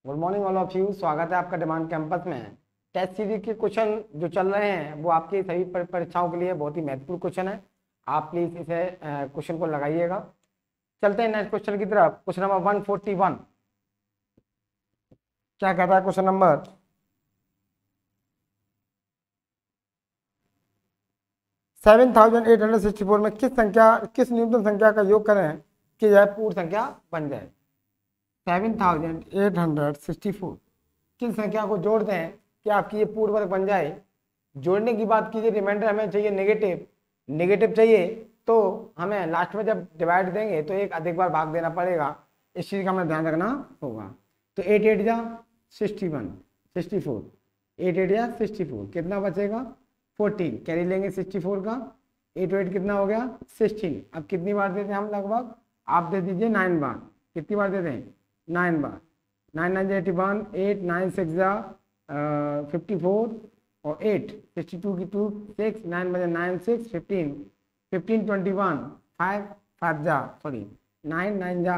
Good morning all of you. स्वागत है आपका डिमांड कैंपस में। टेस्ट सीरीज के क्वेश्चन जो चल रहे हैं वो आपकी सभी परीक्षाओं के लिए बहुत ही महत्वपूर्ण क्वेश्चन है। आप प्लीज इसे क्वेश्चन को लगाइएगा। चलते हैं नेक्स्ट क्वेश्चन की तरफ। क्वेश्चन नंबर 141 क्या कहता है? क्वेश्चन नंबर 7864 में किस न्यूनतम संख्या का योग करें कि यह पूर्ण संख्या बन जाए। 7864 किस संख्या को जोड़ दें कि आपकी ये पूर्ण वर्ग बन जाए। जोड़ने की बात कीजिए, रिमाइंडर हमें चाहिए नेगेटिव। नेगेटिव चाहिए तो हमें लास्ट में जब डिवाइड देंगे तो एक अधिक बार भाग देना पड़ेगा। इस चीज़ का हमें ध्यान रखना होगा। तो 8 8 जा 61 64 8 8 जा 64 कितना बचेगा 14 कैरी लेंगे 64 का 8 8 कितना हो गया 16। अब कितनी बार देते हैं हम? लगभग आप दे दीजिए 9 बार। कितनी बार देते हैं? 9 बार। 9 9 81 8 9 6 जा 54 और 8 62 की 2 6 9 बजे 9 6 15 15 21 5 5 जा सॉरी 9 9 जा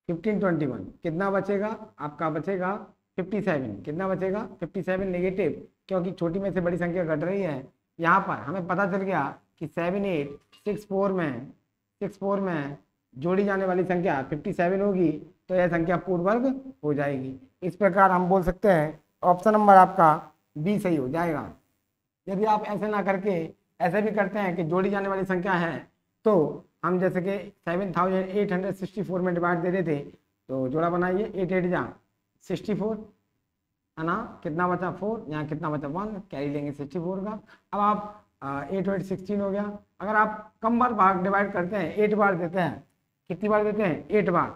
15 21 कितना बचेगा आपका? बचेगा 57। कितना बचेगा? 57 नेगेटिव, क्योंकि छोटी में से बड़ी संख्या घट रही है। यहाँ पर हमें पता चल गया कि 6864 में जोड़ी जाने वाली संख्या 57 होगी, तो यह संख्या पूर्ण वर्ग हो जाएगी। इस प्रकार हम बोल सकते हैं ऑप्शन नंबर आपका बी सही हो जाएगा। यदि आप ऐसे ना करके ऐसे भी करते हैं कि जोड़ी जाने वाली संख्या है, तो हम जैसे कि 7864 में डिवाइड दे देते, तो जोड़ा बनाइए 8 8 जा 64 है ना। कितना बचा 4, यहाँ कितना बचा 1 कैरी लेंगे 64 का। अब आप 8 8 16 हो गया। अगर आप कम बार भाग डिवाइड करते हैं 8 बार देते हैं, कितनी बार देते हैं? 8 बार।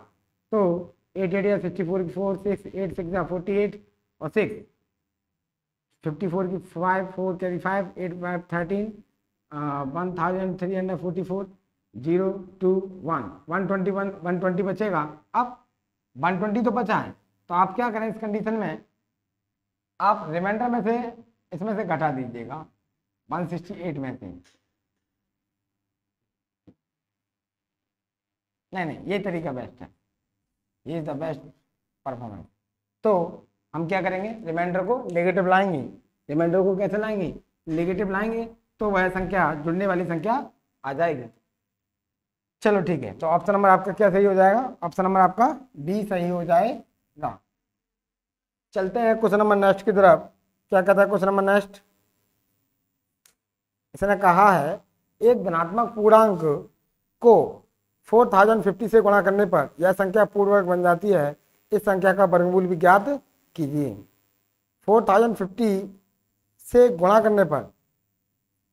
तो 8 8 या 64 की 4 6 8 6 या 48 और 6 54 की 5 4 कैरी 5 8 5 13 1344 0 2 1 121 120 बचेगा। अब 120 तो बचा है, तो आप क्या करें इस कंडीशन में? आप रिमाइंडर में से इसमें से घटा दीजिएगा 168 में से। नहीं, ये तरीका बेस्ट है, ये इज द बेस्ट परफॉर्मेंस। तो हम क्या करेंगे? रिमाइंडर को नेगेटिव लाएंगे। रिमाइंडर को कैसे लाएंगे? नेगेटिव लाएंगे तो वह संख्या जुड़ने वाली संख्या आ जाएगी। चलो ठीक है, तो ऑप्शन नंबर आपका क्या सही हो जाएगा? ऑप्शन नंबर आपका डी सही हो जाएगा। चलते हैं क्वेश्चन नंबर नेक्स्ट की तरफ। क्या कहता है क्वेश्चन नंबर नेक्स्ट? इसने कहा है एक धनात्मक पूर्णांक को 4050 से गुणा करने पर यह संख्या पूर्ण वर्ग बन जाती है। इस संख्या का वर्गमूल भी ज्ञात कीजिए। 4050 से गुणा करने पर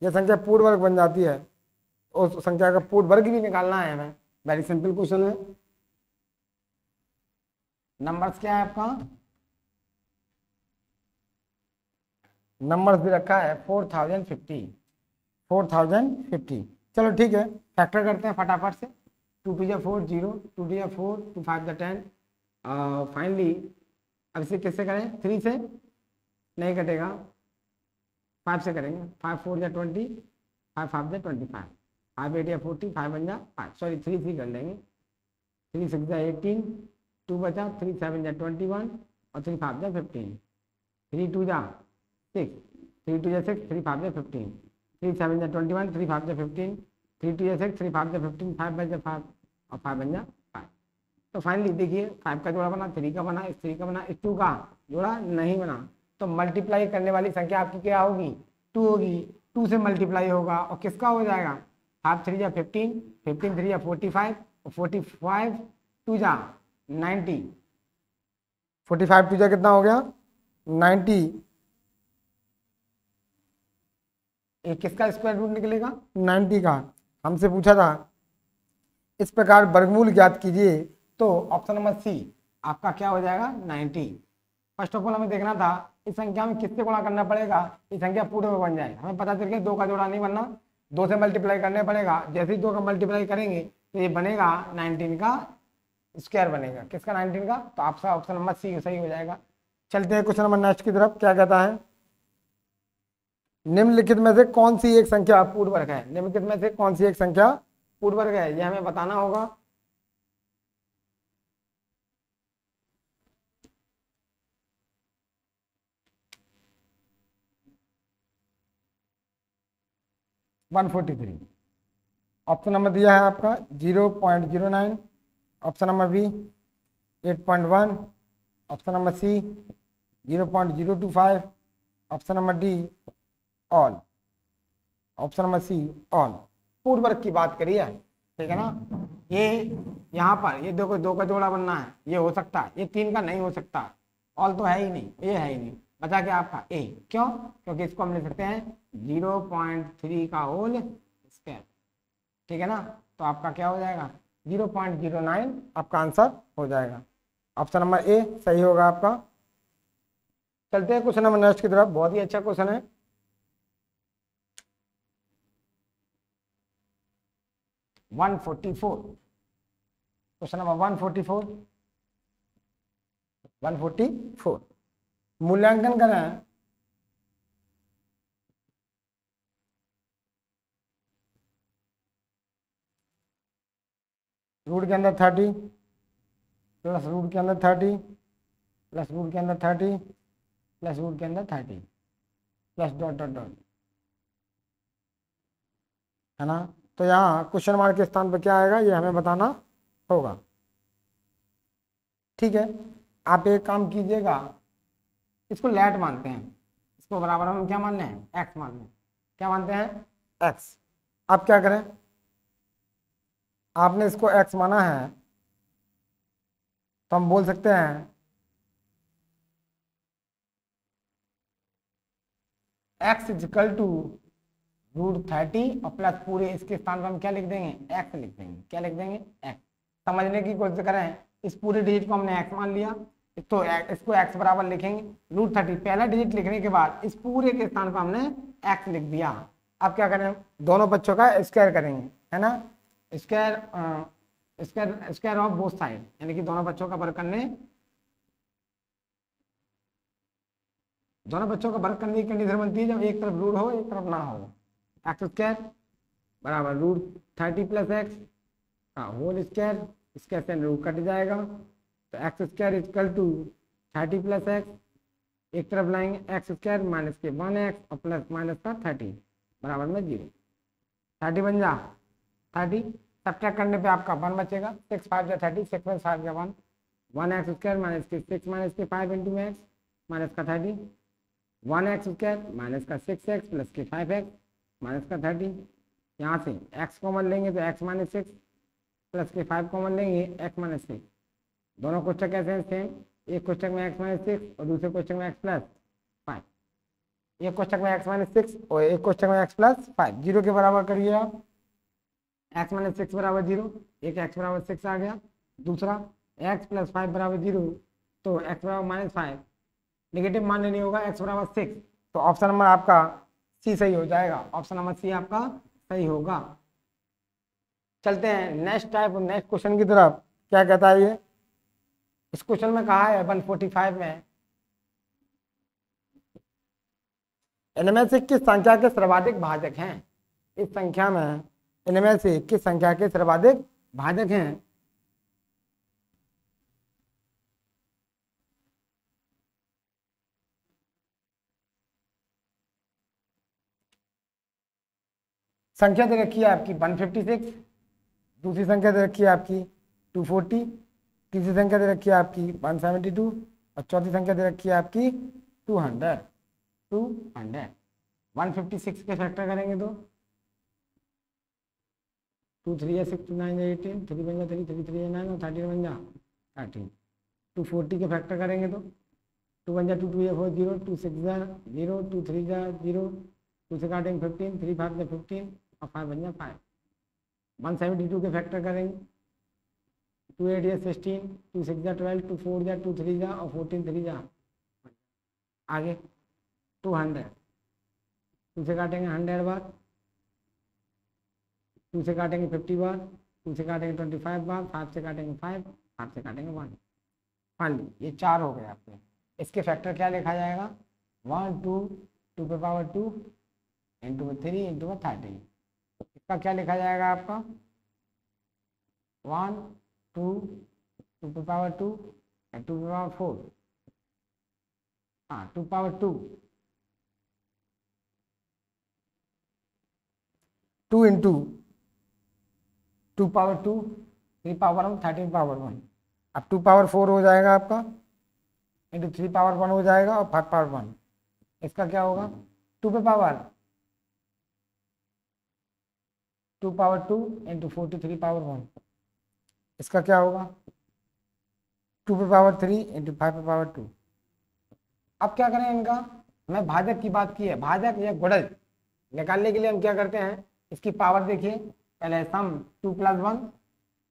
यह संख्या पूर्ण वर्ग बन जाती है, उस संख्या का पूर्ण वर्ग भी निकालना है हमें। वेरी सिंपल क्वेश्चन है। नंबर्स क्या है आपका? नंबर्स भी रखा है 4050। चलो ठीक है, फैक्टर करते हैं फटाफट से। 2 2 4 0 2 2 4 2 5 10। फाइनली अब इसे किससे करें? 3 से नहीं कटेगा, 5 से करेंगे। 5 4 या 20 5 5 या 25 5 8 या 40 5 बन जा 5 सॉरी 3 3 कर लेंगे। 3 6 या 18 2 बचा 3 7 या 21 और 3 5 या 15 3 2 जा 6 3 2 या 6 3 5 या 15 3 7 या 21 3 5 या 15 3 2 या 6 3 5 या 15 5 बन जा 5 और 5 बन जा 5। तो फाइनली देखिए 5 का जोड़ा बना, 3 का बना, इस 3 का बना, इस 2 का जोड़ा नहीं बना। तो मल्टीप्लाई करने वाली संख्या आपकी क्या होगी? 2 होगी। 2 से मल्टीप्लाई होगा और किसका हो जाएगा? 5 3 या 15 15 3 या 45 और 45 2 जा 90 45 2 जा कितना हो गया 90। ये किसका स्क्वायर रूट निकलेगा? 90 का। हमसे पूछा था इस प्रकार वर्गमूल ज्ञात कीजिए, तो ऑप्शन नंबर सी आपका क्या हो जाएगा 90। फर्स्ट ऑफ ऑल हमें देखना था इस संख्या में किससे गुणा करना पड़ेगा ये संख्या पूर्ण में बन जाए। हमें पता चल गया 2 का जोड़ा नहीं बनना, 2 से मल्टीप्लाई करने पड़ेगा। जैसे ही 2 का मल्टीप्लाई करेंगे तो ये बनेगा 19 का स्क्वायर बनेगा। किसका? 19 का। तो आपका ऑप्शन नंबर सी सही हो जाएगा। चलते हैं क्वेश्चन नंबर नेक्स्ट की तरफ। क्या कहता है? निम्नलिखित में से कौन सी एक संख्या पूर्ण वर्ग है? निम्नलिखित में से कौन सी एक संख्या पूर्ण वर्ग है, यह हमें बताना होगा। 143। ऑप्शन नंबर दिया है आपका 0.09, option number B 8.1, option number C 0.025, option number D all. Option number C all. पूर्ण वर्ग की बात करिए, ठीक है ना। ये यहाँ पर ये देखो 2 का जोड़ा बनना है, ये हो सकता है, ये 3 का नहीं हो सकता, ऑल तो है ही नहीं, ये है ही नहीं, बचा क्या आपका ए। क्यों? क्योंकि इसको हम लिख सकते हैं 0.3 का होल स्क्वायर, ठीक है ना। तो आपका क्या हो जाएगा 0.09 आपका आंसर हो जाएगा। ऑप्शन नंबर ए सही होगा आपका। चलते हैं क्वेश्चन नंबर नेक्स्ट की तरफ, बहुत ही अच्छा क्वेश्चन है। क्वेश्चन नंबर 144 मूल्यांकन करें रूट के अंदर 30 प्लस रूट के अंदर 30 प्लस रूट के अंदर 30 प्लस रूट के अंदर 30 प्लस डॉट डॉट डॉट, है ना। तो यहाँ क्वेश्चन मार्क के स्थान पर क्या आएगा ये हमें बताना होगा, ठीक है। आप एक काम कीजिएगा, इसको लेट मानते हैं, इसको बराबर हम क्या मान रहे हैं एक्स मान रहे हैं, क्या मानते हैं एक्स। आप क्या करें, आपने इसको एक्स माना है तो हम बोल सकते हैं एक्स इजिकल टू √30 और प्लस पूरे इसके स्थान पर हम क्या लिख देंगे एक्स लिख देंगे, क्या लिख देंगे एक्स। समझने की कोशिश करें, इस पूरे डिजिट को हमने एक्स मान लिया, तो इसको एक्स बराबर लिखेंगे √30, पहला डिजिट लिखने के बाद इस पूरे के स्थान पर हमने एक्स लिख दिया। अब क्या करें, दोनों बच्चों का स्क्वायर करेंगे, है ना। Square square of both side, यानी कि दोनों बच्चों का वर्ग करने, दोनों बच्चों का वर्ग करने की कंडीशन बनती है जब एक तरफ रूट हो एक तरफ ना हो। एक्स स्क्वायर बराबर √30 प्लस एक्स का होल स्क्वायर, स्क्वायर से रूट कट जाएगा, तो x square equal to 30 plus x, एक तरफ लाएंगे एक्स स्क्वायर माइनस के 1x और प्लस माइनस का 30 बराबर में 0, 30 बन जा 30, सब्ट्रैक्ट करने पे आपका 1 बचेगा, 6 5 जा 30, 6 + 5 जा 1, 1x स्क्वायर माइनस के 6 माइनस के 5 इंटू एक्स माइनस का 30, 1x स्क्वायर माइनस का 6x प्लस के 5x माइनस का 30, यहाँ से x कॉमन लेंगे तो x माइनस 6 प्लस के 5 कॉमन लेंगे x माइनस 6, दोनों क्वेश्चन कैसे हैं सेम, एक क्वेश्चन में x माइनस 6 और दूसरे क्वेश्चन में x प्लस 5, एक क्वेश्चन में x माइनस 6 और एक क्वेश्चन में x प्लस 5, 0 के बराबर करिए आप, x माइनस 6 बराबर 0, एक x बराबर 6 आ गया, दूसरा x प्लस 5 बराबर 0, तो x बराबर -5, नेगेटिव मान नहीं होगा, x बराबर 6, तो ऑप्शन नंबर आपका सी सही हो जाएगा, ऑप्शन नंबर सी आपका सही होगा। चलते हैं नेक्स्ट टाइप नेक्स्ट क्वेश्चन की तरफ, क्या कहता है ये। इस क्वेश्चन में कहा है 145 में, इनमें से किस संख्या के सर्वाधिक भाजक हैं, इस संख्या में इनमें से किस संख्या के सर्वाधिक भाजक हैं। संख्या दे रखी है आपकी 156, दूसरी संख्या दे रखी है आपकी 240, तीसरी संख्या दे रखी है आपकी 172 और चौथी संख्या दे रखी है आपकी 200। 156 के फैक्टर करेंगे तो 2 3 या 6 2 9 या 18, 3 बन जा 3 3 3 9 और 13 बन जा 13। 240 के फैक्टर करेंगे तो 2 बन जा 2 2 या 4 0, 2 6 जा 0, 2 3 जा 0, 2 से काटेंगे 15, 3 5 जा 15 और 5 बन जा 5। 172 के फैक्टर करेंगे 2 8 या 16, 2 6 जा 12, 2 4 जा 2 3 जा और 14 3 जा, आगे 200, 2 से काटेंगे 100 बार, 2 से काटेंगे 50 बार, 2 से काटेंगे 25 बार, 5 से काटेंगे 5, 5 से काटेंगे 1। फाइनली ये 4 हो गए आपके, इसके फैक्टर क्या लिखा जाएगा 1 2 2 पे पावर 2 इंटू 3 इंटू 13, इसका क्या लिखा जाएगा आपका 1 2 2 पे पावर 2 2 पे पावर 4, हाँ 2 power 2 2 into 2 power 2, 3 power 1, 13 power 1। अब 2 पावर 4 हो जाएगा आपका, इंटू 3 पावर 1 हो जाएगा, और 5 पावर 1। इसका क्या होगा, 2 पे पावर 2 पावर 2 इंटू 43 पावर 1। इसका क्या होगा, 2 पे पावर 3 इंटू 5 पे पावर 2। अब क्या करें इनका, हमें भाजक की बात की है, भाजक या गुणज निकालने के लिए हम क्या करते हैं, इसकी पावर देखिए, पहले सम 2 प्लस 1,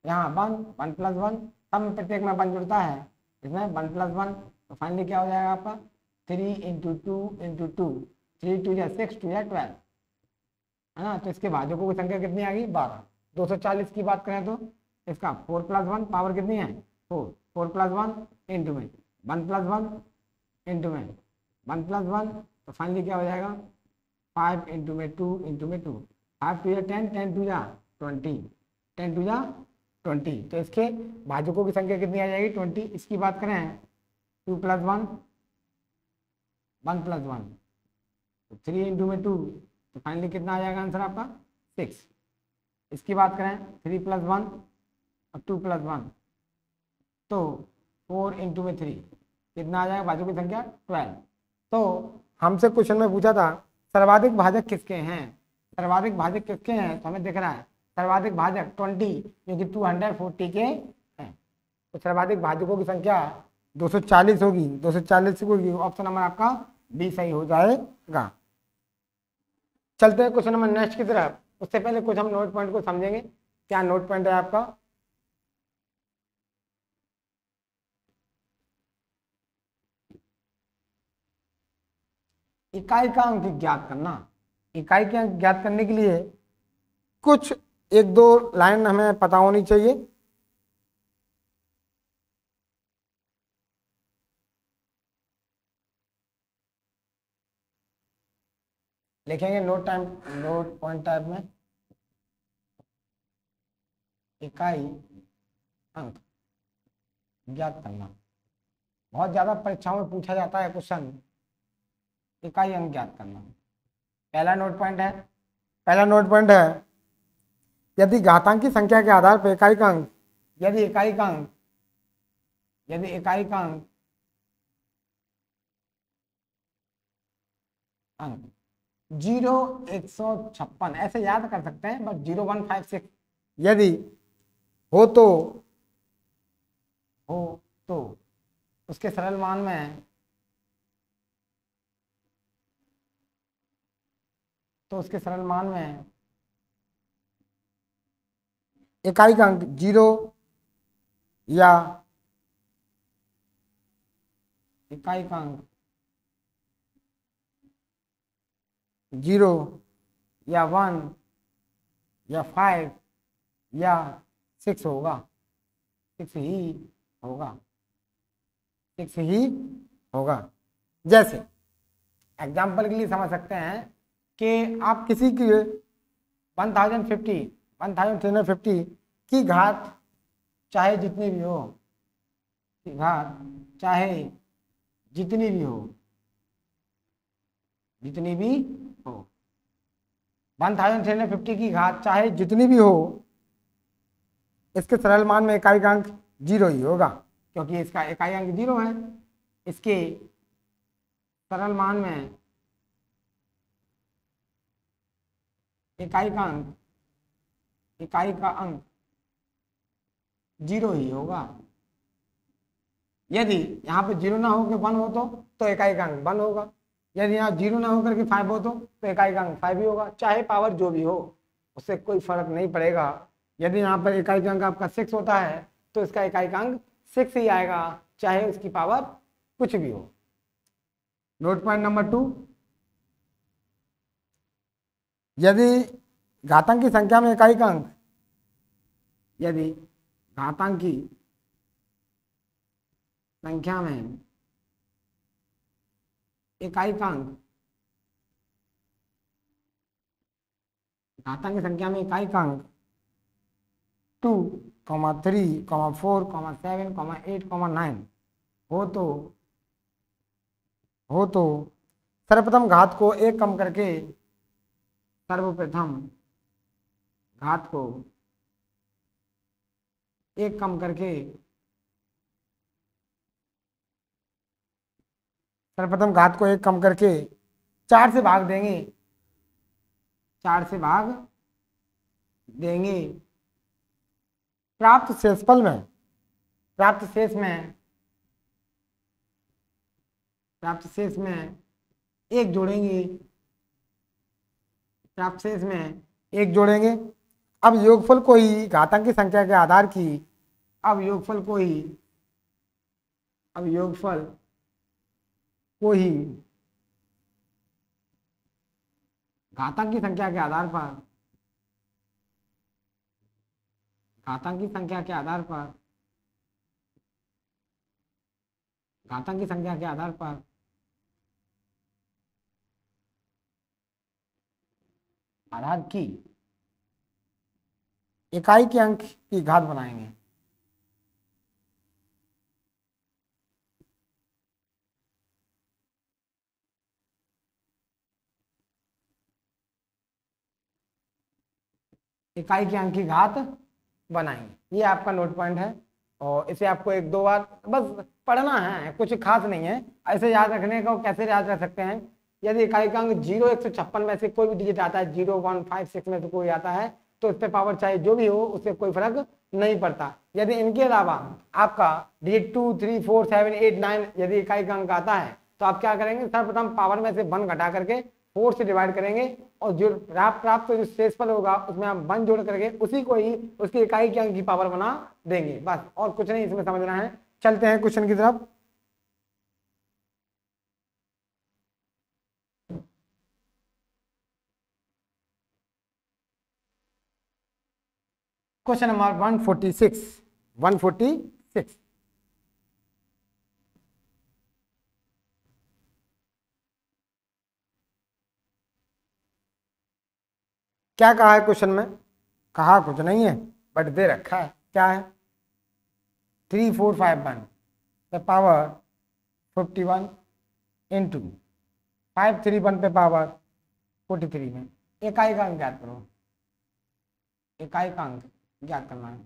यहाँ 1, 1 प्लस 1, सम में प्रत्येक में 1 जुड़ता है, इसमें 1 प्लस 1, तो फाइनली क्या हो जाएगा आपका 3 इंटू 2 इंटू 2, 3 2 या 6 2 या 12, है ना। तो इसके भाजकों की संख्या कितनी आ गई, 12। 240 की बात करें तो इसका 4 प्लस 1 पावर कितनी है 4, 4 प्लस 1 इंटू में 1 प्लस 1 इंटू में 1 प्लस 1, तो फाइनली क्या हो जाएगा 5 इंटू में 2 इंटू में 2, 5 2 या 10, 10 2 या 20, 10 2 या 20। तो इसके भाजकों की संख्या कितनी आ जाएगी 20। इसकी बात करें 2 प्लस 1, 1 प्लस 1, तो 3 इंटू में 2, तो फाइनली कितना आ जाएगा आंसर आपका 6। इसकी बात करें 3 प्लस 1 और 2 प्लस 1, तो 4 इंटू में 3 कितना आ जाएगा, भाजकों की संख्या 12। तो हमसे क्वेश्चन में पूछा था सर्वाधिक भाजक किसके हैं, सर्वाधिक भाजक किसके हैं, तो हमें दिख रहा है सर्वाधिक भाजक 20, क्योंकि 240 के हैं। तो सर्वाधिक भाजकों की संख्या 240 होगी, 240 होगी, ऑप्शन नंबर आपका बी सही हो जाएगा। चलते हैं क्वेश्चन नंबर नेक्स्ट की तरफ, उससे पहले कुछ हम नोट पॉइंट को समझेंगे। क्या नोट पॉइंट है आपका, इकाई का अंक ज्ञात करना। इकाई के अंक ज्ञात करने के लिए कुछ एक दो लाइन हमें पता होनी चाहिए। लिखेंगे note time, note point type में, इकाई अंक ज्ञात करना। बहुत ज्यादा परीक्षाओं में पूछा जाता है क्वेश्चन, इकाई अंक ज्ञात करना। पहला नोट पॉइंट है, पहला नोट पॉइंट है यदि घातांकी संख्या के आधार पर इकाई का अंक, यदि इकाई का अंक, यदि इकाई का अंक अंक 0 156, ऐसे याद कर सकते हैं, बट 0156 यदि हो तो उसके सरल मान में, तो उसके सरल मान में इकाई का अंक 0 या इकाई का अंक 0 या 1 या 5 या 6 होगा, 6 ही होगा, 6 ही होगा। जैसे एग्जाम्पल के लिए समझ सकते हैं कि आप किसी की 1350 की घात चाहे जितनी भी हो, की घात चाहे जितनी भी हो, जितनी भी हो, 1350 की घात चाहे जितनी भी हो, इसके सरल मान में इकाई का अंक 0 ही होगा, क्योंकि इसका इकाई अंक 0 है। इसके सरल मान में इकाई का अंक 0 ही होगा। यदि यहाँ पे 0 ना हो के 1 हो तो इकाई का अंक 1 होगा। यदि यहाँ 0 ना होकर के 5 हो तो इकाई का अंक 5 ही होगा। चाहे पावर जो भी हो, उससे कोई फर्क नहीं पड़ेगा। यदि यहाँ पर इकाई का अंक आपका 6 होता है तो इसका इकाई का अंक 6 ही आएगा, चाहे उसकी पावर कुछ भी हो। नोट पॉइंट नंबर 2, यदि घातांकी संख्या में इकाई का अंक, यदि घातांकी संख्या में इकाई का अंक, घातांकी संख्या में इकाई का अंक 2, 3, 4, 7, 8, 9 हो तो सर्वप्रथम घात को 1 कम करके सर्वप्रथम घात को एक कम करके सर्वप्रथम घात को एक कम करके 4 से भाग देंगे, 4 से भाग देंगे। प्राप्त शेषफल में, प्राप्त शेष में, प्राप्त शेष में एक जोड़ेंगे, प्राप्त शेष में एक जोड़ेंगे। अब योगफल को ही घातांक की संख्या के आधार की, अब योगफल को ही, अब योगफल को ही घातांक की संख्या के आधार पर, घातांक की संख्या के आधार पर, घातांक की संख्या के आधार पर आधार की इकाई के अंक की घात बनाएंगे। इकाई के अंक की घात बनाएंगे। ये आपका नोट पॉइंट है और इसे आपको एक दो बार बस पढ़ना है, कुछ खास नहीं है। ऐसे याद रखने का कैसे याद रख सकते हैं, यदि इकाई का अंक 0 156 में से कोई भी डिजिट आता है, 0 1 5 6 में से कोई आता है तो इस पे पावर चाहे जो भी हो उससे कोई फर्क नहीं पड़ता। यदि इनके अलावा आपका डिजिट 2 3 4 7 8 9 यदि इकाई का अंक आता है तो आप क्या करेंगे, सर्वप्रथम पावर में से 1 घटा करके 4 से डिवाइड करेंगे और जो प्राप्त जो शेषफल होगा उसमें आप 1 जोड़ करके उसी को ही उसकी इकाई के अंक की पावर बना देंगे, बस और कुछ नहीं इसमें समझना है। चलते हैं क्वेश्चन की तरफ। क्वेश्चन नंबर 146, 146 क्या कहा है क्वेश्चन में? कहा कुछ नहीं है बट दे रखा है, क्या है 3451 पे पावर 51 इंटू 531 पे पावर 43 में इकाई का अंक ज्ञात करो, इकाई का अंक ज्ञात करना है।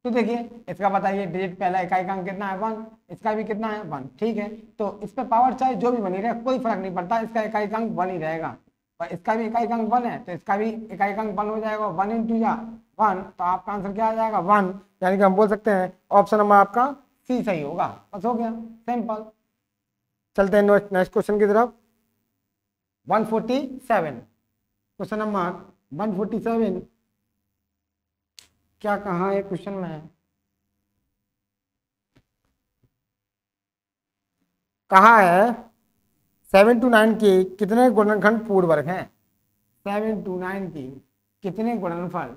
तो देखिए इसका बताइए, डिजिट पहला इकाई का अंक कितना है 1, इसका भी कितना है 1, ठीक है। तो इस पे पावर चाहे जो भी बनी रहे कोई फर्क नहीं पड़ता, इसका इकाई का अंक 1 ही रहेगा। और इसका भी इकाई का अंक 1 है तो इसका भी इकाई का अंक 1 हो जाएगा, 1 इंटू या 1, तो आपका आंसर क्या आ जाएगा 1। यानी कि हम बोल सकते हैं ऑप्शन नंबर आपका सी सही होगा, बस हो गया, सिंपल। चलते हैं नेक्स्ट क्वेश्चन की तरफ। 147, क्वेश्चन नंबर 147 क्या कहा है क्वेश्चन में? कहा है 7 to 9 के कितने गुणनखंड पूर्ण वर्ग हैं? 7 to 9 की कितने गुणनफल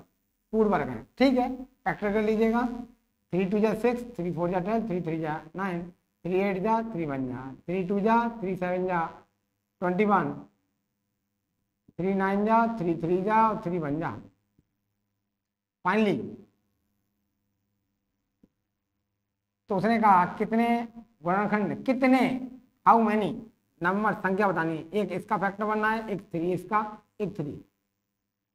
पूर्ण वर्ग हैं? ठीक है, फैक्टर कर लीजिएगा। 3 2 जा 6, 3 4 जा 10, 3 3 जा 9, 3 8 जा 3 1 जा 3 2 जा 3 7 जा 21, 3 9 जा 3 3 जा और 3 1 जा। फाइनली तो उसने कहा कितने गुणनखंड, कितने, हाउ मैनी नंबर, संख्या बतानी है। एक इसका फैक्टर बनना है, एक 3 इसका, एक 3,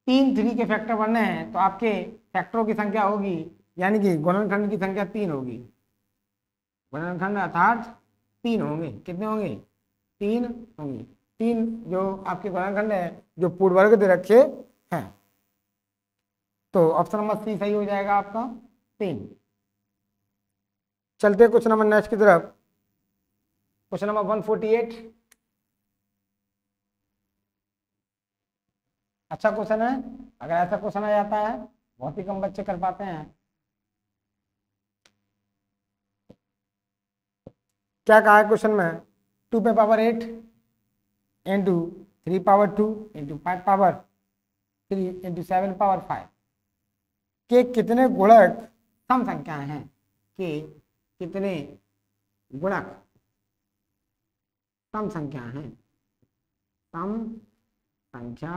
3 3 के फैक्टर बनने हैं तो आपके फैक्टरों की संख्या होगी, यानी कि गुणनखंड की संख्या 3 होगी। गुणनखंड अर्थात 3 होंगे, कितने होंगे 3 होंगे। 3 जो आपके गुणनखंड है जो पूर्ण वर्ग दे रखे हैं, तो ऑप्शन नंबर सी सही हो जाएगा आपका 3। चलते हैं क्वेश्चन नंबर नेक्स्ट की तरफ। क्वेश्चन नंबर 148, अच्छा क्वेश्चन है। अगर ऐसा क्वेश्चन आ जाता है, बहुत ही कम बच्चे कर पाते हैं। क्या कहा है क्वेश्चन में? 2 पे power 8 into 3 power 2 into 5 power 3 into 7 power 5 के कितने गुणक सम संख्याएं हैं? के कितने गुणक सम संख्या हैं? सम संख्या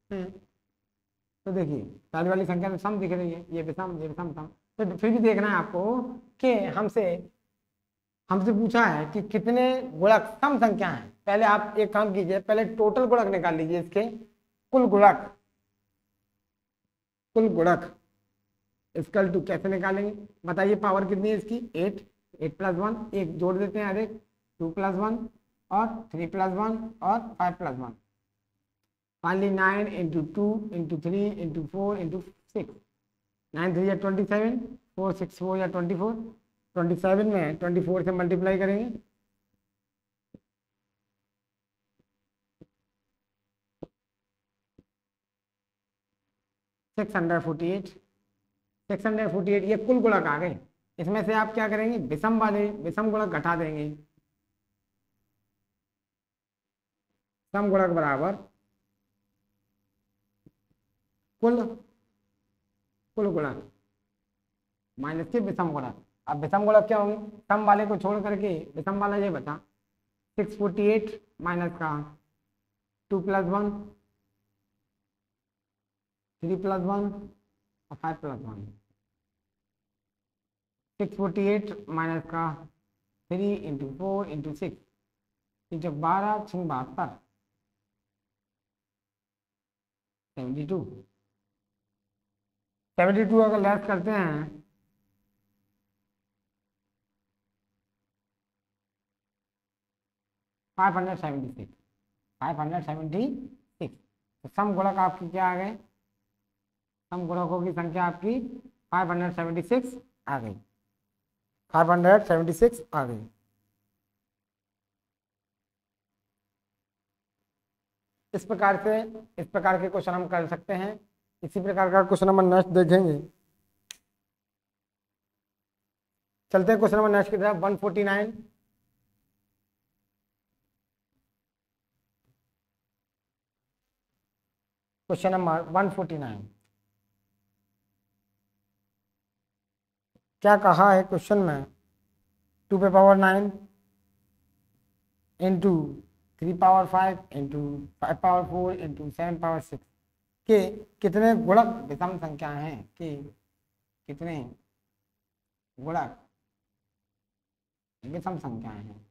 है। तो देखिए पहली वाली संख्या में सम दिख रही है, ये भी सम, ये भी सम सम। तो फिर भी देखना है आपको कि हमसे पूछा है कि कितने गुणक सम संख्या हैं। पहले आप एक काम कीजिए, पहले टोटल गुणक निकाल लीजिए, इसके कुल गुणक, कुल गुणक इक्वल टू कैसे निकालेंगे बताइए, पावर कितनी है इसकी 8, 8 + 1 एक जोड़ देते हैं अधिक 2 + 1 और 3 + 1 और 5 + 1 फाइनली 9 × 2 × 3 × 4 × 6 9 3 या 27 4 6 4 या 24 27 में 24 से मल्टीप्लाई करेंगे 648 ये कुल गुणक आ गए। इसमें से आप क्या करेंगे, विषम गुणक घटा देंगे। सम गुणक बराबर कुल गुणक माइनस के विषम गुणक। अब विषम गुणक क्या होंगे, सम वाले को छोड़ करके विषम वाला ये बता 648 माइनस का 2 + 1 3 + 1 और 5 + 1 648 माइनस का 3 × 4 × 6 × 12 × 72 72 अगर लेस करते हैं 576 तो सम गुणक आपकी क्या आ गए, सम गुणकों की संख्या आपकी 576 आ गई, 576 आ गई। इस प्रकार के क्वेश्चन हम कर सकते हैं। इसी प्रकार का क्वेश्चन नंबर नेक्स्ट देखेंगे। चलते हैं क्वेश्चन नंबर नेक्स्ट की तरफ। 149 क्वेश्चन नंबर 149 क्या कहा है क्वेश्चन में, 2 पे power 9 into 3 power 5 into 5 power 4 into 7 power 6 के कितने गुणक विषम संख्या हैं, कि कितने गुणक विषम संख्याएं हैं।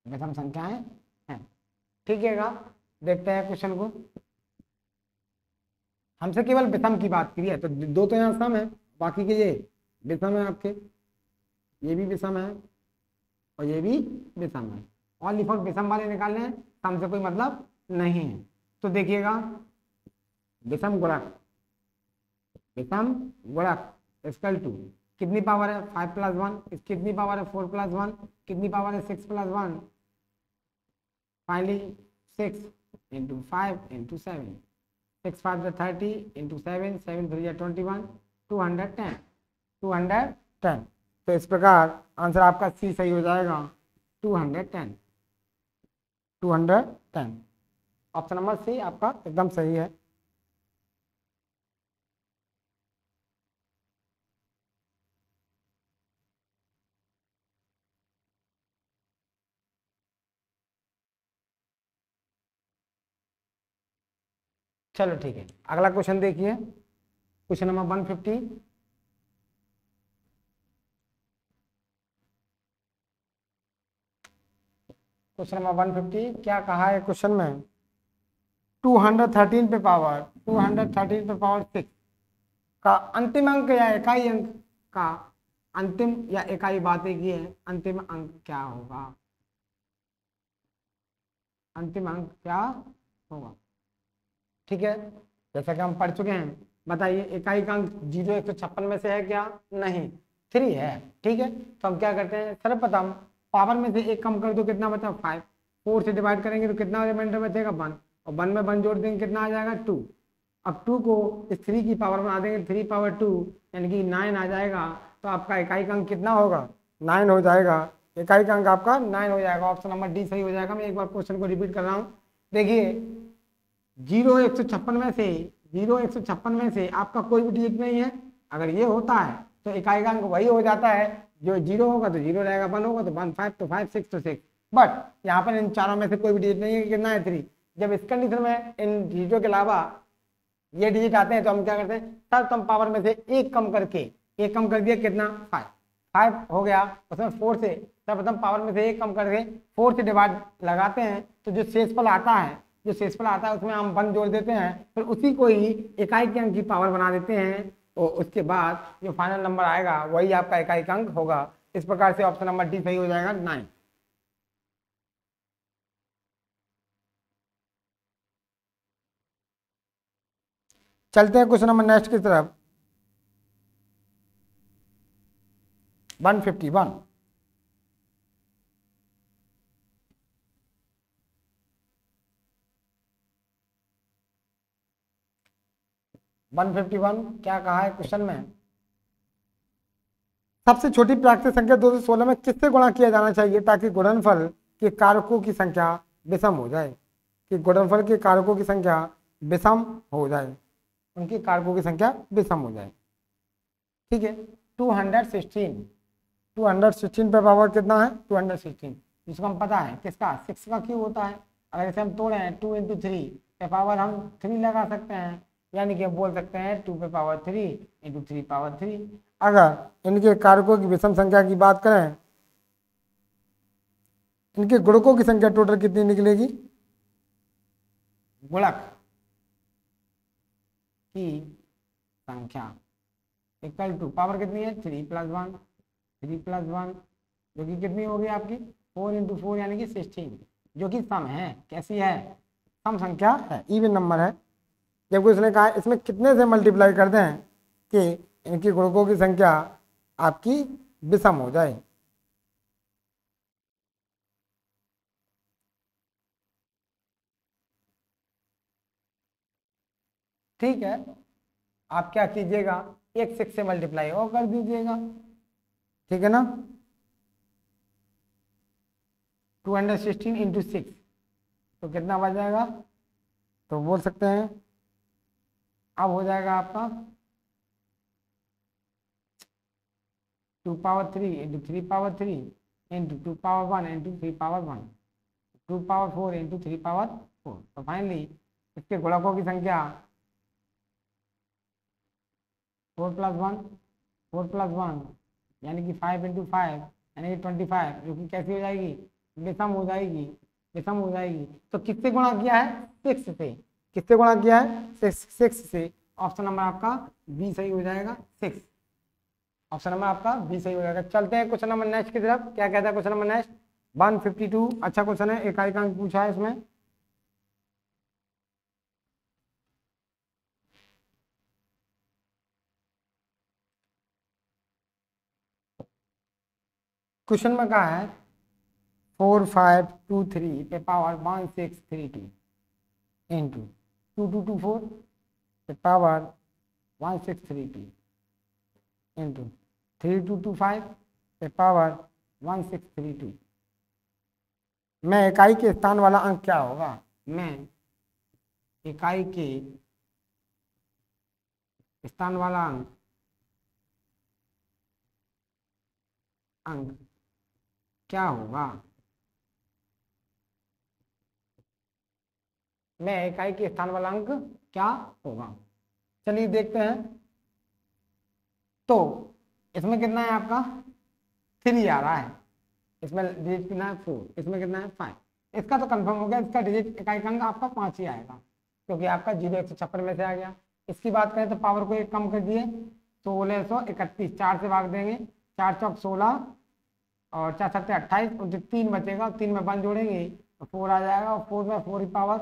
विषम संख्याएं हैं, ठीक है। देखते हैं क्वेश्चन को। हमसे केवल विषम की बात की है, तो दो तो यहाँ सम है, बाकी के ये विषम है आपके, ये भी विषम है और ये भी विषम है। ओनली फॉर विषम वाले निकालने हैं, सम से कोई मतलब नहीं है। तो देखिएगा विषम गुणक इक्वल टू कितनी पावर है 5 + 1, कितनी पावर है 4 + 1, कितनी पावर है 6 + 1, फाइनली 6 × 5 × 7 6 5 30 × 7 7 3 21 210 तो इस प्रकार आंसर आपका सी सही हो जाएगा 210 ऑप्शन नंबर सी आपका एकदम सही है। चलो ठीक है, अगला क्वेश्चन देखिए, क्वेश्चन नंबर 150। क्वेश्चन नंबर 150 क्या कहा है क्वेश्चन में, 213 पे पावर 6 का अंतिम अंक या इकाई अंक का अंतिम या इकाई बातें की है, अंतिम अंक क्या होगा, अंतिम अंक क्या होगा। ठीक है, जैसा कि हम पढ़ चुके हैं, बताइए इकाई का अंक 0 156 में से है क्या, नहीं 3 है। ठीक है, तो हम क्या करते हैं, सर्वप्रथम पावर में से 1 कम कर दो, कितना बचा 5, 4 से डिवाइड करेंगे तो कितना रिमाइंडर बचेगा 1 और 1 में 1 जोड़ देंगे कितना आ जाएगा 2। अब 2 को इस 3 की पावर बना देंगे 3 पावर 2 यानी कि 9 आ जाएगा। तो आपका इकाई का अंक कितना होगा 9 हो जाएगा, इकाई का अंक आपका 9 हो जाएगा। ऑप्शन नंबर डी सही हो जाएगा। मैं एक बार क्वेश्चन को रिपीट कर रहा हूँ, देखिए 0 156 में से आपका कोई भी डिजिट नहीं है। अगर ये होता है तो इकाई का अंक वही हो जाता है, जो 0 होगा तो 0 रहेगा, 1 होगा तो 1, 5 तो 5, 6 तो 6। बट यहाँ पर इन चारों में से कोई भी डिजिट नहीं है, कितना है 3। जब इस कंडीशन में इन डिजिटों के अलावा ये डिजिट आते हैं तो हम क्या करते हैं, सर्वप्रथम पावर में से 1 कम कर दिया, कितना 5 हो गया, उसमें 4 से सर्वप्रथम पावर में से एक कम करके 4 से डिवाइड लगाते हैं तो जो शेषफल आता है उसमें हम 1 जोड़ देते हैं, फिर उसी को ही इकाई के अंक की पावर बना देते हैं और उसके बाद जो फाइनल नंबर आएगा वही आपका इकाई का अंक होगा। इस प्रकार से ऑप्शन नंबर डी सही हो जाएगा 9। चलते हैं क्वेश्चन नंबर नेक्स्ट की तरफ। 151 151 क्या कहा है क्वेश्चन में? सबसे छोटी प्राकृतिक संख्या 216 में किससे गुणा किया जाना चाहिए ताकि गुणनफल के कारकों की संख्या विषम हो जाए, कि गुणनफल के कारकों की संख्या विषम हो जाए, उनके कारकों की संख्या विषम हो जाए। ठीक है, 216 पे पावर कितना है? 216, जिसको हम पता है किसका 6 का क्यूब होता है। अगर इसे हम तोड़े 2 × 3 पे पावर हम 3 लगा सकते हैं, यानी कि बोल सकते हैं 2 पे पावर 3 × 3 पावर 3। अगर इनके कारकों की विषम संख्या की बात करें, इनके गुणकों की संख्या टोटल कितनी निकलेगी? गुणक की संख्या इक्वल टू पावर कितनी है? 3 + 1 जो कि कितनी होगी आपकी 4 × 4 यानी कि 16, जो कि सम है। कैसी है? सम संख्या है, इवन नंबर है। जबकि उसने कहा इसमें कितने से मल्टीप्लाई कर दें कि इनकी गुणकों की संख्या आपकी विषम हो जाए। ठीक है, आप क्या कीजिएगा, एक 6 से मल्टीप्लाई और कर दीजिएगा, ठीक है ना। 216 × 6 तो कितना बच जाएगा? तो बोल सकते हैं अब हो जाएगा आपका 2 power 3 × 3 power 3 × 2 power 1 × 3 power 1 2 power 4 × 3 power 4। तो फाइनली इसके गुणकों की संख्या 4 + 1 यानी कि 5 × 5 यानी कि 25, जो कि कैसी हो जाएगी? विषम हो जाएगी, विषम हो जाएगी। तो किससे गुणा किया है? 6 से। किससे गुणा किया है? 6 से। ऑप्शन नंबर आपका बी सही हो जाएगा, 6। ऑप्शन नंबर आपका बी सही हो जाएगा। चलते हैं क्वेश्चन नंबर नेक्स्ट की तरफ। क्या कहता है क्वेश्चन नंबर नेक्स्ट? 152 अच्छा क्वेश्चन है, इकाई का अंक पूछा है इसमें। क्वेश्चन में कहा है 4523 पे पावर 1632 इंटू 2224 पे पावर 1632 इंटू 3225 पे पावर 1632 में इकाई के स्थान वाला अंक क्या होगा? में इकाई के स्थान वाला अंक क्या होगा? में इकाई के स्थान वाला अंक क्या होगा? चलिए देखते हैं। तो इसमें कितना है आपका 3 आ रहा है, इसमें डिजिट कितना है 4, इसमें कितना है 5। इसका तो कंफर्म हो गया, इसका डिजिट इकाई का अंक आपका 5 ही आएगा, क्योंकि आपका 0 156 में से आ गया। इसकी बात करें तो पावर को एक कम कर दिए, 1631 4 से भाग देंगे, 4 चौक 16 और 4 सत्ते 28 और 3 बचेगा, 3 में 1 जोड़ेंगे तो 4 आ जाएगा, और 4 में 4 की पावर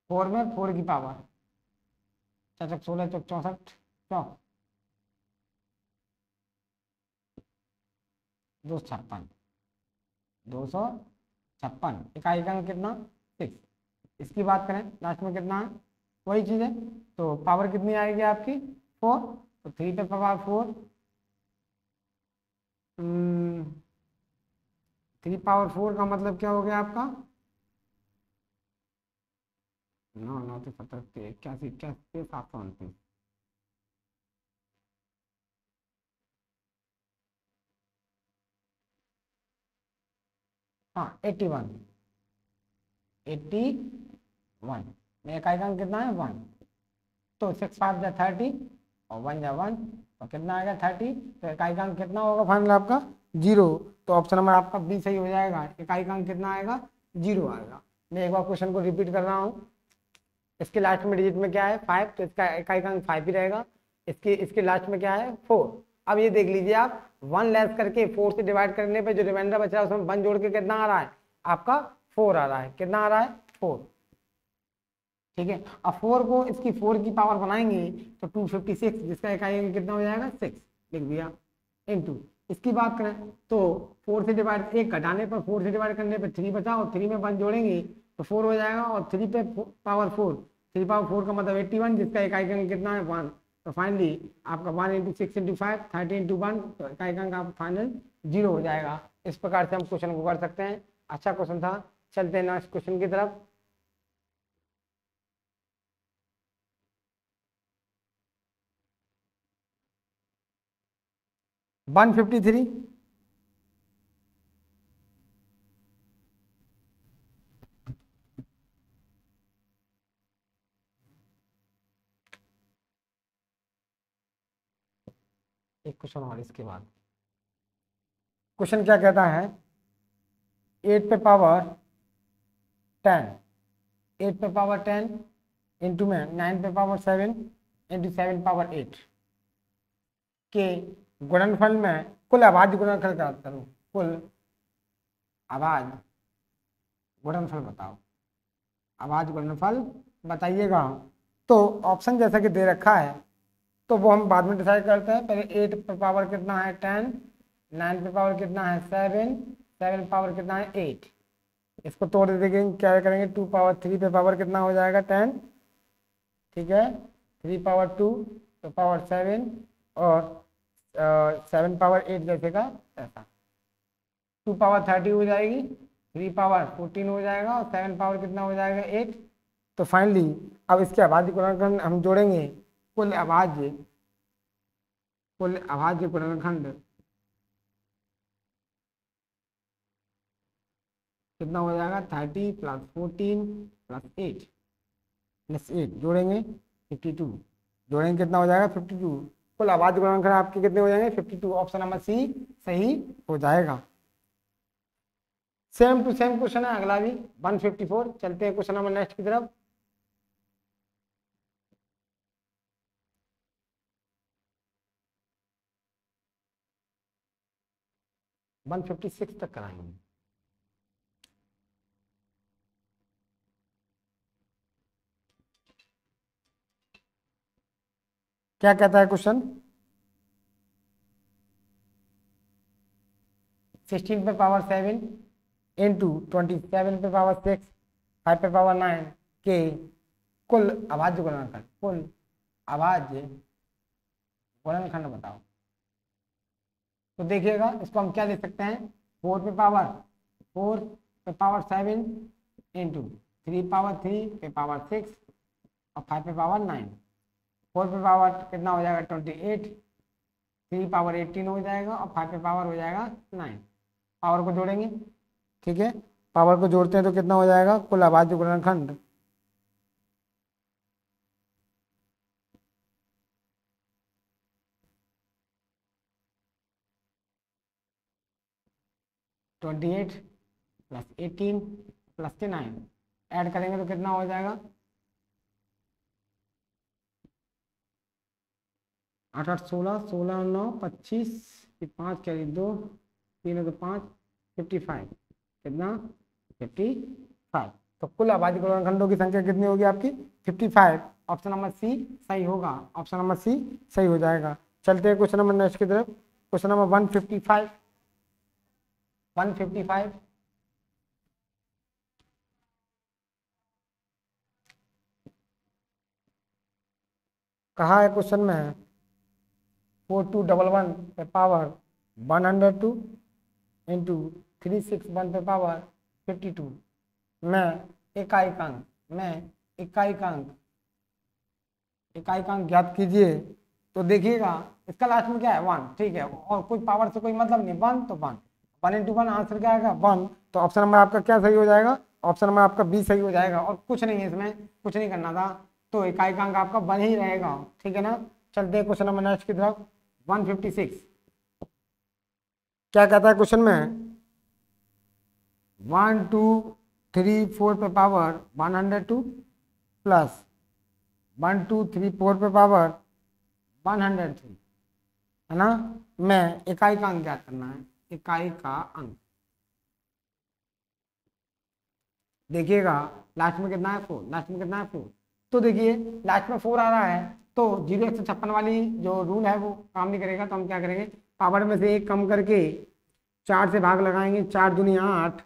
4 में 4 की पावर 4 चौक 16 चौक 64 चौक 256 256 इकाई का अंक कितना 6। इसकी बात करें लास्ट में कितना है, वही चीज है। तो पावर कितनी आएगी आपकी 4, तो 3 पे पावर 4 3 पावर 4 का मतलब क्या हो गया आपका 9 9 से 17 81 81 729। हाँ 81 में इकाई का अंक कितना है 1। तो 6 5 30 और 1 या 1 तो कितना आएगा 30। तो इकाइकांक कितना होगा फाइनल आपका 0। तो ऑप्शन नंबर आपका बी सही हो जाएगा। इकाइकांक कितना आएगा 0 आएगा। मैं एक बार क्वेश्चन को रिपीट कर रहा हूँ। इसके लास्ट में डिजिट में क्या है 5, तो इसका इकाइकांक 5 ही रहेगा। इसके लास्ट में क्या है 4। अब ये देख लीजिए आप 1 लेस करके 4 से डिवाइड करने पे जो रिमाइंडर बच रहा है उसमें 1 जोड़ के कितना आ रहा है आपका 4 आ रहा है। कितना आ रहा है 4। ठीक है। अब 4 को इसकी 4 की पावर बनाएंगे तो 256, जिसका इकाई कितना हो जाएगा 6 लिख दिया इनटू। इसकी बात करें तो 4 से डिवाइड 1 घटाने पर 4 से डिवाइड करने पर 3 बचा और 3 में 1 जोड़ेंगे तो 4 हो जाएगा और 3 पे पावर 4, 3 पावर 4 का मतलब 81, जिसका इकाई कितना है 1। तो फाइनली आपका 1 × 6 × 5 30 × 1, तो इकाइकांक आप फाइनल 0 हो जाएगा। इस प्रकार से हम क्वेश्चन को कर सकते हैं। अच्छा क्वेश्चन था। चलते हैं नेक्स्ट क्वेश्चन की तरफ। वन 153 एक क्वेश्चन और इसके बाद। क्वेश्चन क्या कहता है 8 पे पावर 10, 8 पे पावर 10 इंटू में 9 पे पावर 7 इंटू 7 पावर 8 के गुणनफल में कुल अभाज्य गुणनफल का करूँ। कुल अभाज्य गुणनफल बताओ। अभाज्य गुणनफल बताइएगा। तो ऑप्शन जैसा कि दे रखा है तो वो हम बाद में डिसाइड करते हैं। पहले 8 पे पावर कितना है 10, 9 पे पावर कितना है 7, 7 पावर कितना है 8। इसको तोड़ देंगे, क्या करेंगे 2 पावर 3 पे पावर कितना हो जाएगा 10। ठीक है। 3 पावर 2 पे पावर 7 और 7 पावर 8 जैसे का ऐसा। 2 पावर 30 हो जाएगी, 3 पावर 14 हो जाएगा और 7 पावर कितना हो जाएगा 8। तो फाइनली अब इसके अभाज्य गुणनखंड हम जोड़ेंगे। कुल अभाज्य गुणनखंड कितना हो जाएगा 30 + 14 + 8 + 8 जोड़ेंगे 52। जोड़ेंगे कितना हो जाएगा 52। कुल अभाज्य गुणनखंड आपके कितने हो जाएंगे 52। ऑप्शन नंबर सी सही हो जाएगा। सेम टू सेम क्वेश्चन है अगला भी 154। चलते हैं क्वेश्चन नंबर नेक्स्ट की तरफ। वन 156 तक कराएंगे। क्या कहता है क्वेश्चन 16 पे पावर 7 इंटू 27 पे पावर 6, 5 पे पावर 9 के कुल अभाज्य गुणनखंड। कुल अभाज्य गुणनखंड बताओ। तो देखिएगा इसको हम क्या लिख सकते हैं 4 पे पावर 7 इंटू 3 पावर 3 पे पावर 6 और 5 पे पावर 9। 4 पे पावर कितना हो जाएगा 28, 3 पावर 18 हो जाएगा और 5 पे पावर हो जाएगा 9। पावर को जोड़ेंगे। ठीक है। पावर को जोड़ते हैं तो कितना हो जाएगा कुल अभाज्य गुणनखंड। ट्वेंटी 8 + 18 + के 9 ऐड करेंगे तो कितना हो जाएगा 8 8 16 16 9 25 5 कैरी 2 3 तो 5 55 कितना 55। तो कुल अभाज्य गुणनखंडों की संख्या कितनी होगी आपकी 55। ऑप्शन नंबर सी सही होगा। ऑप्शन नंबर सी सही हो जाएगा। चलते हैं क्वेश्चन नंबर नेक्स्ट की तरफ। क्वेश्चन नंबर 155 कहा है क्वेश्चन में 4211 पे पावर 102 इंटू 361 पे पावर 52 में इकाइकांक ज्ञात कीजिए। तो देखिएगा इसका लास्ट में क्या है 1। ठीक है। और कोई पावर से कोई मतलब नहीं 1 तो 1 1 × 1 आंसर क्या आएगा 1। तो ऑप्शन नंबर आपका क्या सही हो जाएगा ऑप्शन नंबर आपका बी सही हो जाएगा। और कुछ नहीं है इसमें कुछ नहीं करना था। तो इकाइकांक आपका 1 ही रहेगा। ठीक है ना। चलते हैं क्वेश्चन नंबर नेक्स्ट की तरफ। 156 क्या कहता है क्वेश्चन में, 1 2 3 4 पे पावर 102 प्लस 1 2 3 4 पे पावर 103 है ना, मैं इकाई का अंक ज्ञात करना है, इकाई का अंक। देखिएगा लास्ट में कितना है 4, लास्ट में कितना है 4, तो देखिए लास्ट में 4 आ रहा है तो 0 156 वाली जो रूल है वो काम नहीं करेगा। तो हम क्या करेंगे, पावर में से 1 कम करके 4 से भाग लगाएंगे, 4 दूनी 8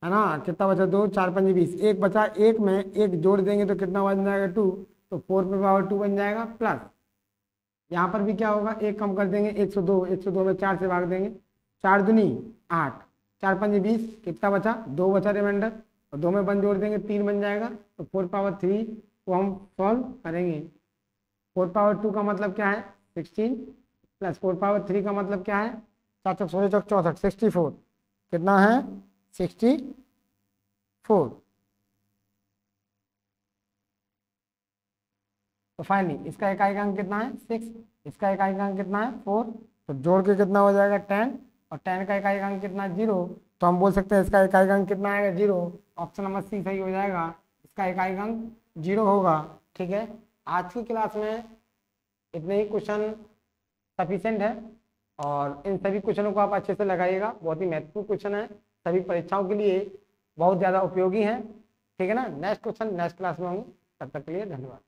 है ना, कितना बचा 2, 4 5 20, 1 बचा, 1 में 1 जोड़ देंगे तो कितना बन जाएगा 2, तो 4 पे पावर 2 बन जाएगा। प्लस यहाँ पर भी क्या होगा, 1 कम कर देंगे 102, 102 में 4 से भाग देंगे, 4 दूनी 8, 4 5 20, कितना बचा 2 बचा रिमाइंडर, और 2 में 1 जोड़ देंगे 3 बन जाएगा। तो 4 पावर 3 को हम सॉल्व करेंगे। 4 पावर 2 का मतलब क्या है 16 प्लस 4 पावर 3 का मतलब क्या है 4 चौक 16 चौक 64, 64 कितना है 64। तो फाइनली इसका इकाई का अंक कितना है 6, इसका इकाई का अंक कितना है 4, तो जोड़ के कितना हो जाएगा 10, और 10 का इकाई का अंक कितना है 0, तो हम बोल सकते हैं इसका इकाई का अंक कितना आएगा 0। ऑप्शन नंबर सी सही हो जाएगा, इसका इकाई का अंक 0 होगा। ठीक है, आज की क्लास में इतने ही क्वेश्चन सफिशिएंट है, और इन सभी क्वेश्चनों को आप अच्छे से लगाइएगा, बहुत ही महत्वपूर्ण क्वेश्चन है, सभी परीक्षाओं के लिए बहुत ज़्यादा उपयोगी है। ठीक है ना, नेक्स्ट क्वेश्चन नेक्स्ट क्लास में होंगे, तब तक के लिए धन्यवाद।